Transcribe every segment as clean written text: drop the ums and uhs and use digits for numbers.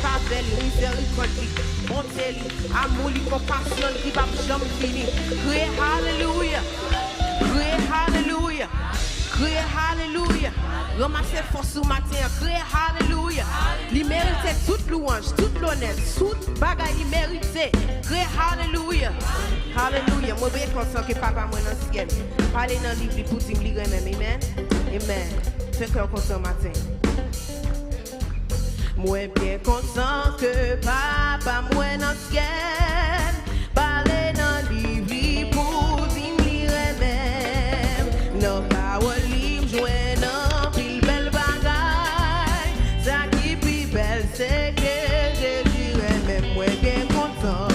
favelle, miséricorde, bonté, amour, compassion qui va jamais finir. Criez Alléluia. Criez Alléluia. Criez Alléluia. Ramassez force ce matin. Criez Alléluia. Il mérite toute louange, toute l'honneur, toute bagaille, il mérite. Criez Alléluia. Alléluia. Moi, bien conscient que papa, moi, dans le ciel. Parlez dans le livre pour dire que même. Amen. Amen. Fais cœur conscient matin. Moi, bien conscient que papa, moi, dans le ciel. Parlez dans le livre pour dire que même. Non, pas au livre, jouer dans pile belle bagaille. Ça qui plus belle, c'est que Jésus est même. Moi, bien content.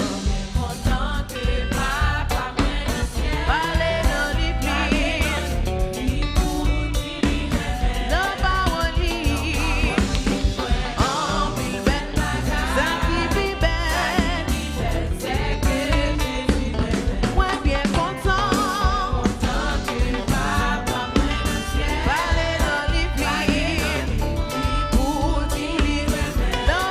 No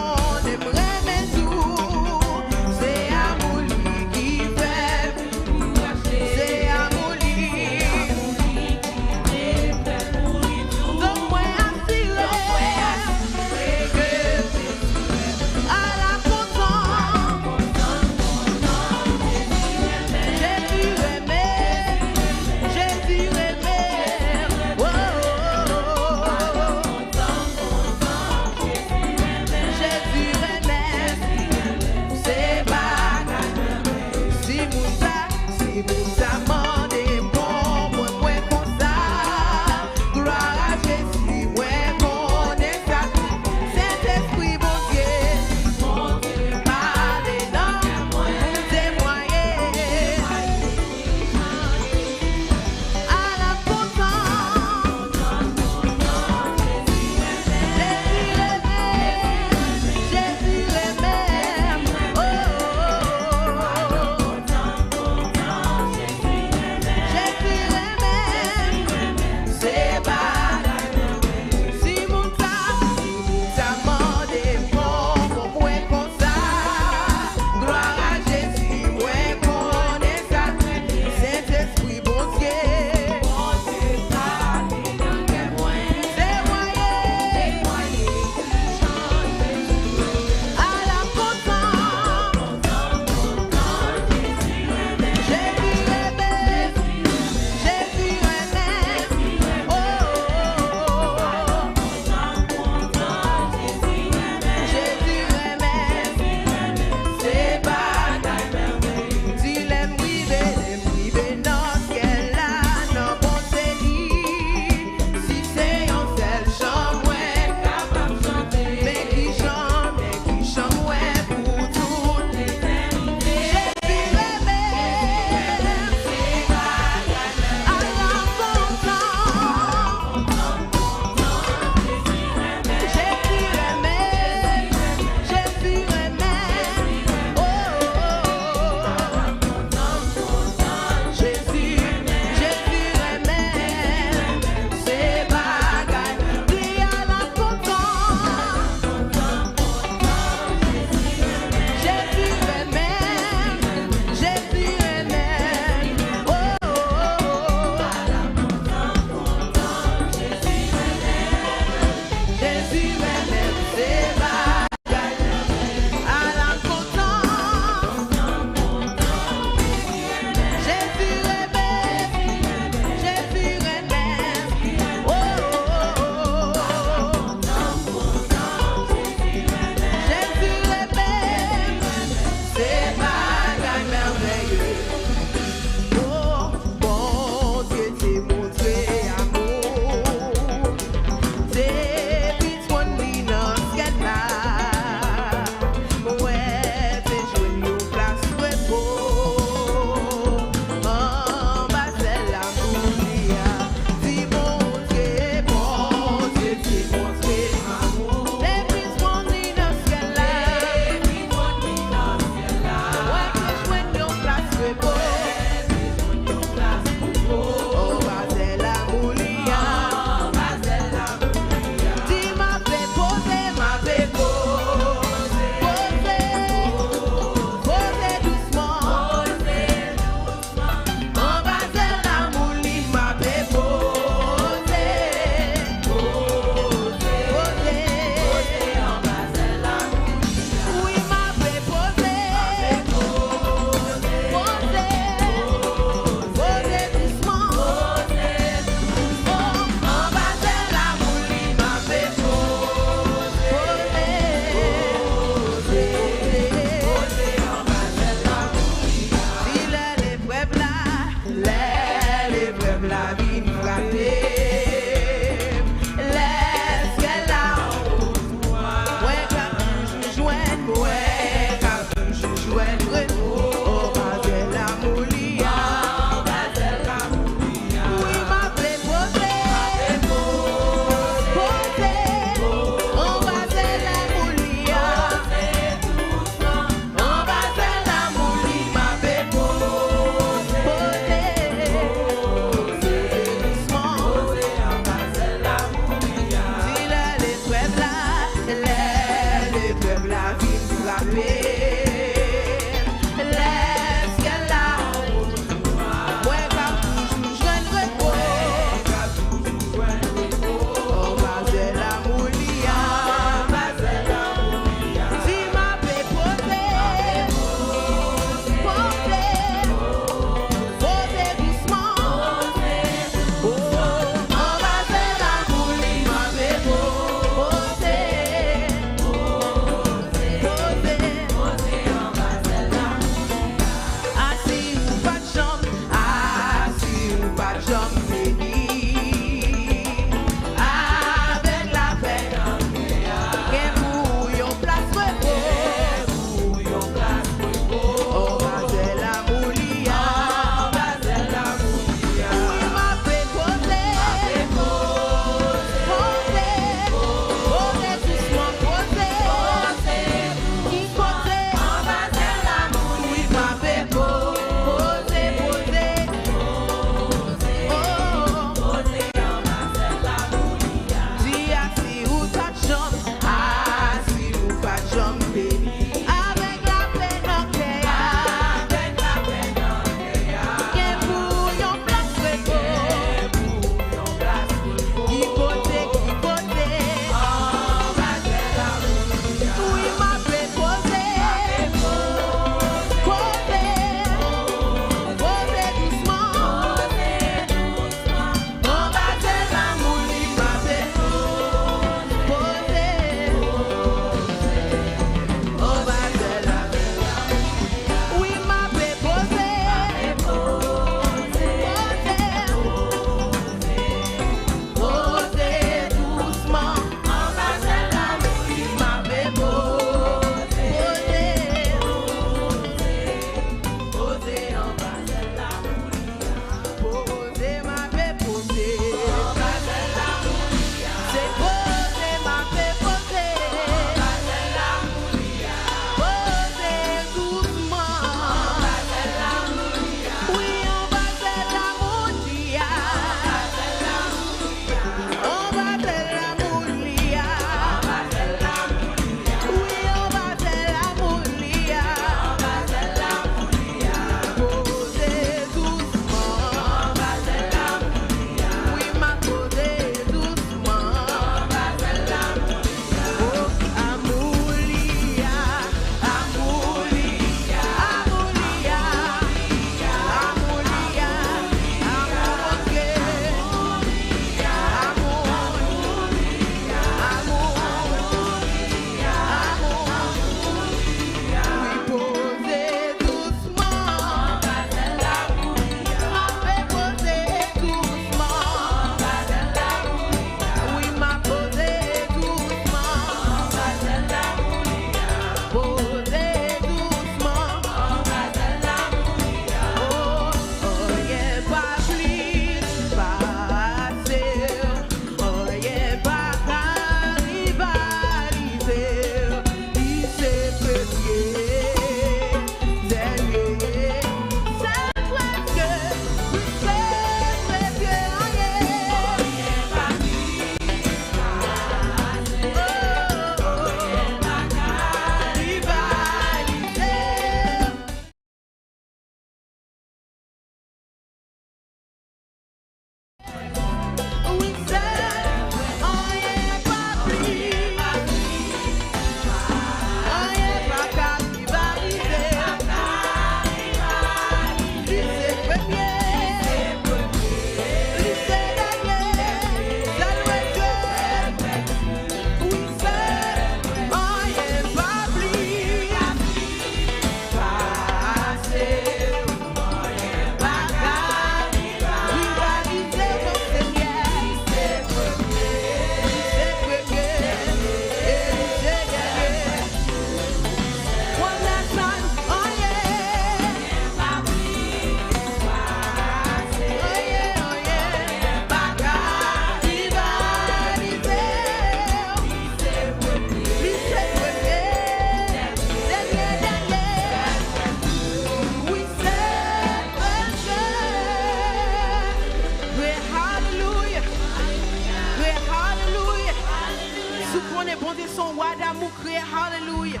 bon Dieu son roi d'amour, criez Alléluia.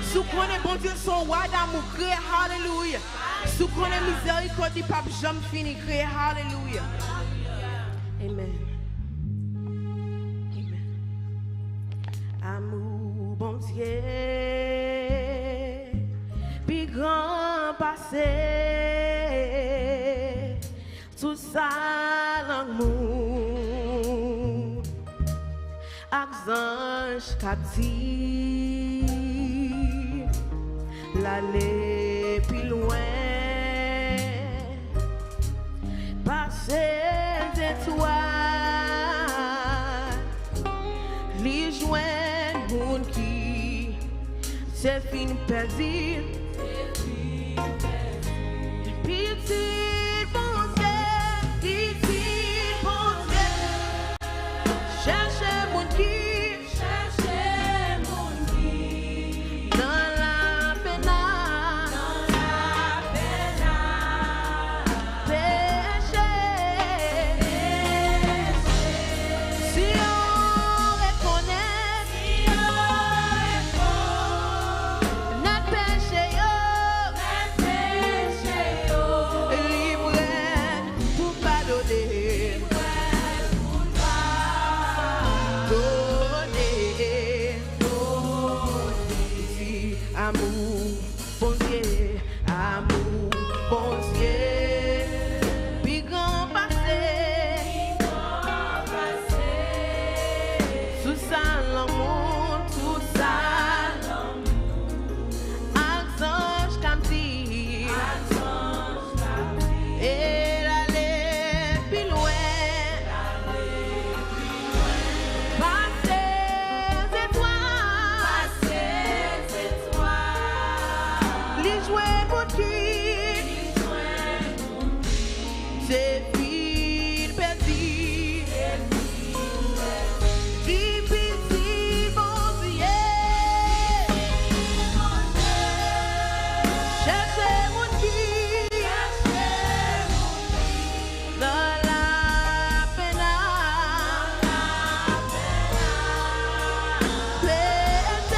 Si vous connaissez bon Dieu son roi d'amour, criez Alléluia. Si vous connaissez miséricorde, il pape jamais fini, criez Alléluia. Amen. Amen. Amour, bon Dieu, puis grand passé, tout ça l'amour, ange captif, l'aller plus loin, passer d'étoiles, les joints moun qui c'est fin perdu. Petit bon Dieu, cherchez mon qui, dans la peine, péché. Si on reconnaît notre péché, libre pour pardonner. Amour, bon Dieu, amour, bon Dieu, puis grand passé, tout ça l'amour, tout ça, ange captif, et l'aller plus loin, passer étoiles, les jouets pour qui, c'est vite perdu, difficile bon Dieu, cherchez mon qui, dans la peine, péché.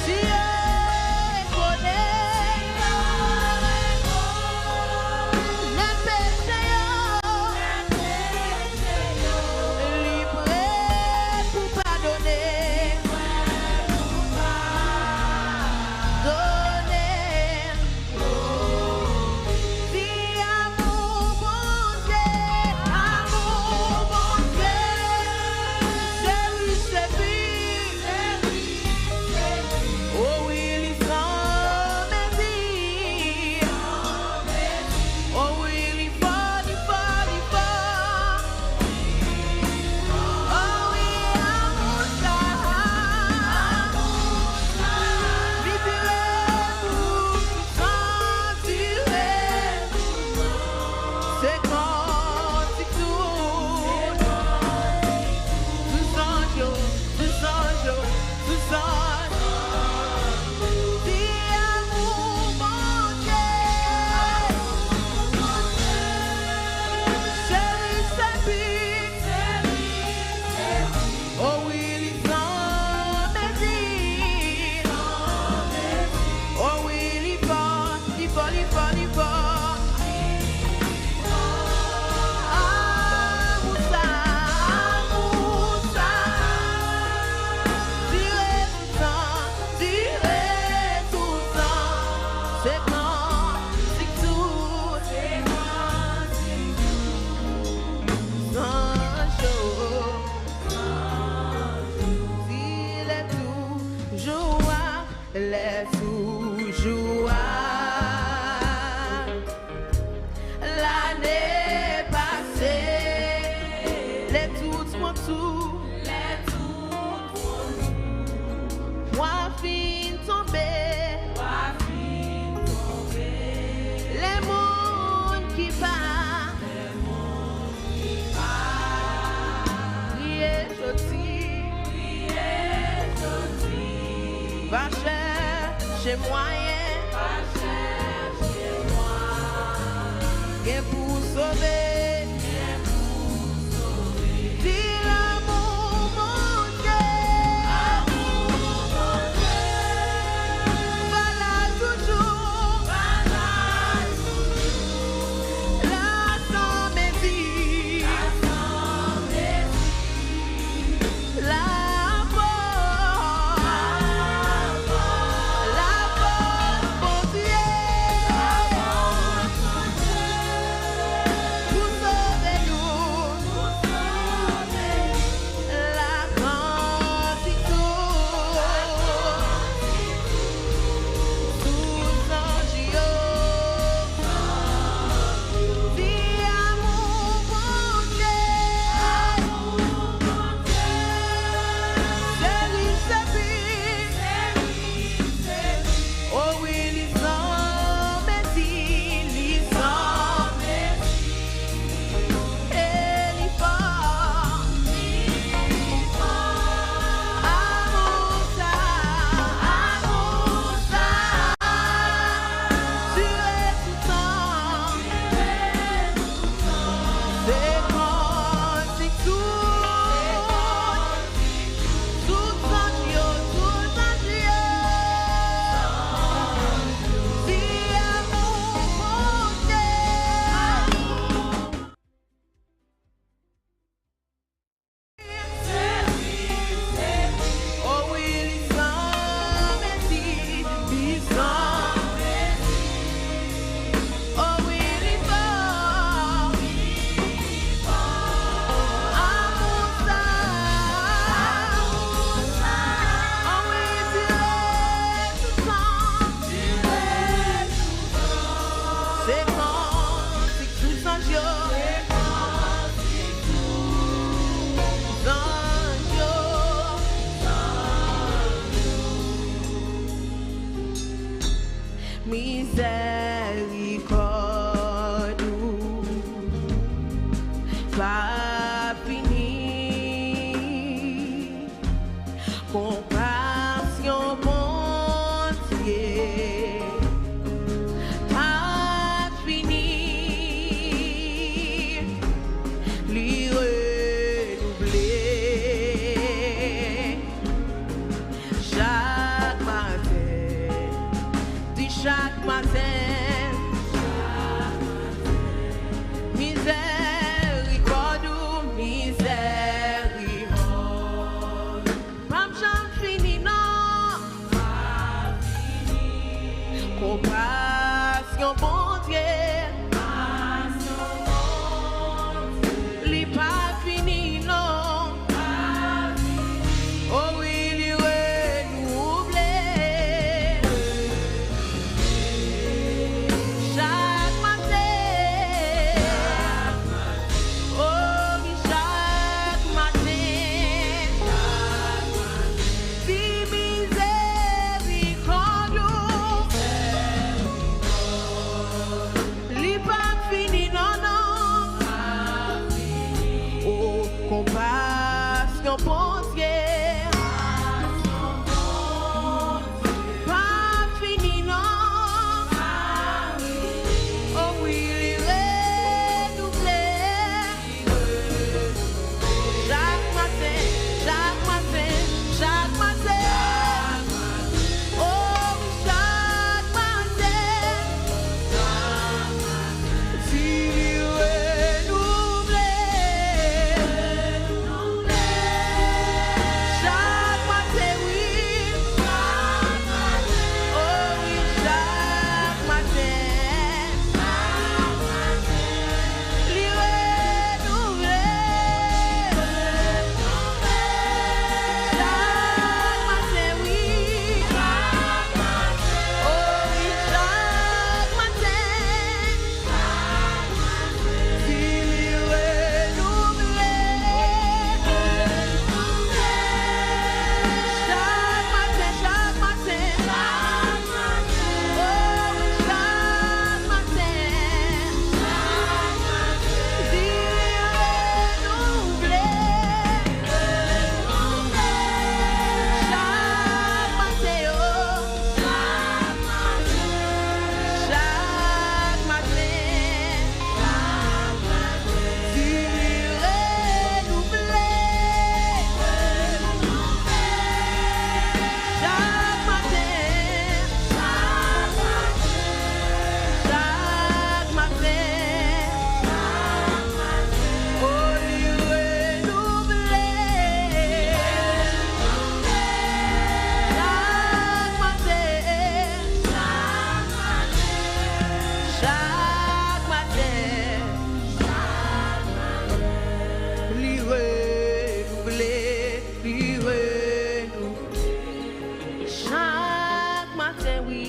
Si on connaît notre péché, libre pour pardonner, donner. Si amour bon Dieu, c'est lui, c'est lui. Oh oui, il s'en mesure. Oh oui, il faut, il faut, il faut. Oh oui, amour ça. Libérez-vous, sentirez. C'est quand c'est tout. Tous anges, tous anges, tous anges. Si amour bon Dieu, chérie, c'est lui. Oh oui, il s'en mesure. Oh oui, il faut, il faut, il faut, il faut. Amour ça, tirez tout ça, c'est quand c'est tout, sans chaud, il est toujours l'année passée, les toutes mon tout, moi fin tombé, les mondes qui partent, priez jodi, va chercher moyen, et pour sauver, dis l'amour. yon bon Dieu. Pas fini, non. Oh oui, il renouvelle. Chaque matin, chaque matin, chaque matin. Oh oui, chaque matin. S'il renouvelle. Chaque matin, oui. Oh oui, chaque matin. Il renouvelle. Chaque matin, oui. Oh oui, chaque matin. S'il renouvelle. Chaque matin, chaque matin. Oh oui, chaque matin. S'il renouvelle. Chaque matin, oh. Chaque matin. S'il renouvelle. Chaque matin. Chaque matin. Oh, il renouvelle. Chaque matin. Chaque matin. Il renouvelle. Il renouvelle. Chaque matin, oui.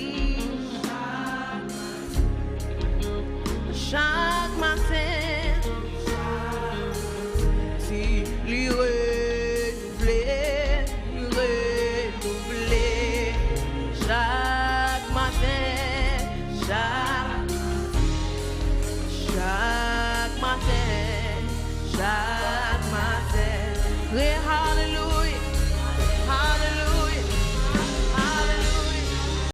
Chaque matin. Si il renouvelle, il renouvelle. Chaque matin, chaque matin, chaque matin. Hallelujah.